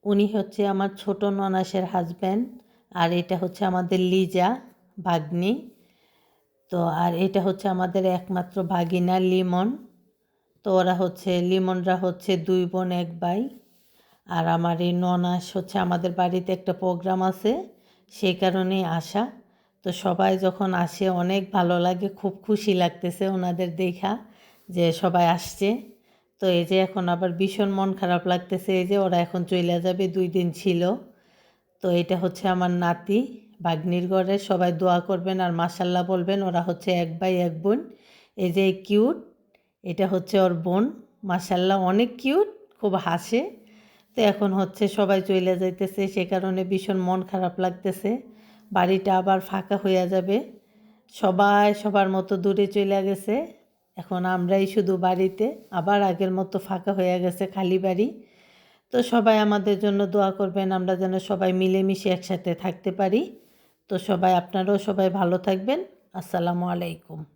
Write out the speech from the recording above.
উনি হচ্ছে আমার ছোট ননাসের হাজব্যান্ড। আর এটা হচ্ছে আমাদের লিজা ভাগ্নি। তো আর এটা হচ্ছে আমাদের একমাত্র ভাগিনা লিমন। তো লিমনরা হচ্ছে 2 বোন 1 ভাই। আর আমার এই ননাস হচ্ছে আমাদের বাড়িতে একটা প্রোগ্রাম আছে, সেই কারণেই আসা। তো সবাই যখন আসে অনেক ভালো লাগে, খুব খুশি লাগতেছে ওনাদের দেখা যে সবাই আসছে। তো এই যে এখন আবার ভীষণ মন খারাপ লাগতেছে, এই যে ওরা এখন চলে যাবে, 2 দিন ছিল। তো এটা হচ্ছে আমার নাতি ভাগ্নির ঘরে, সবাই দোয়া করবেন আর মাশাল্লাহ বলবেন। ওরা হচ্ছে 1 ভাই 1 বোন। এই যে কিউট, এটা হচ্ছে ওর বোন, মাশাল্লাহ অনেক কিউট, খুব হাসে। তো এখন হচ্ছে সবাই চলে যাইতেছে, সে কারণে ভীষণ মন খারাপ লাগতেছে। বাড়িটা আবার ফাঁকা হয়ে যাবে, সবাই সবার মতো দূরে চলে গেছে। এখন আমরাই শুধু বাড়িতে, আবার আগের মতো ফাঁকা হয়ে গেছে, খালি বাড়ি। তো সবাই আমাদের জন্য দোয়া করবেন, আমরা যেন সবাই মিলেমিশে একসাথে থাকতে পারি। তো আপনারাও সবাই ভালো থাকবেন। আসসালামু আলাইকুম।